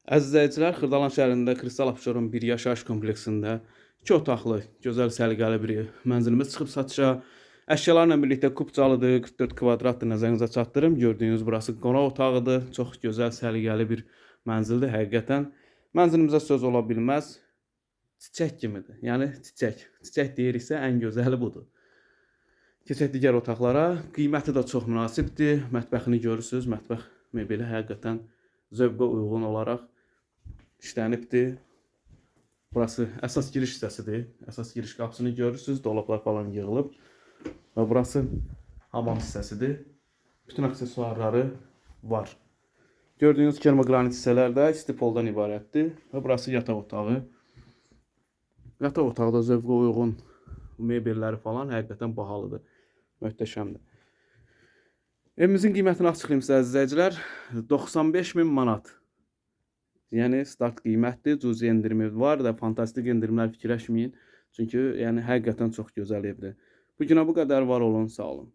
Əziz izləyicilər, Xırdalan şəhərində Kristal Abşeron bir yaşayış kompleksində 2 otaqlı, gözəl səliqəli bir mənzilimiz çıxıb satışa. Əşyalarla birlikdə Kupcalıdır, 44 kvadratdır, nəzərinizə çatdırım. Gördüyünüz burası qonaq otağıdır. Çox gözəl, səliqəli bir mənzildir həqiqətən. Mənzilimizə söz ola bilməz. Çiçək kimidir. Yəni çiçək. Çiçək deyiriksə ən gözəli budur. Keçək digər otaqlara. Qiyməti də çox münasibdir. Mətbəxini görürsünüz. Mətbəx mebeli həqiqətən zövqə uyğun olaraq işlənibdir. Burası əsas giriş hissəsidir. Əsas giriş qapısını görürsünüz. Dolablar falan yığılıb. Və burası hamam hissəsidir. Bütün aksesuarları var. Gördüyünüz kermogranit hissələr də stipoldan ibarətdir. Və burası yataq otağı. Yataq otağı da zövqə uyğun mebelləri falan həqiqətən bahalıdır. Möhtəşəmdir. Evimizin qiymətini açıqlayım sizə əziz izləyicilər. 95.000 manat. Yəni start qiymətdir. Cüzi endirimi var da fantastik endirimlər fikirləşməyin. Çünki yəni həqiqətən çox gözəl evdir. Bu günə bu qədər, var olun, sağ olun.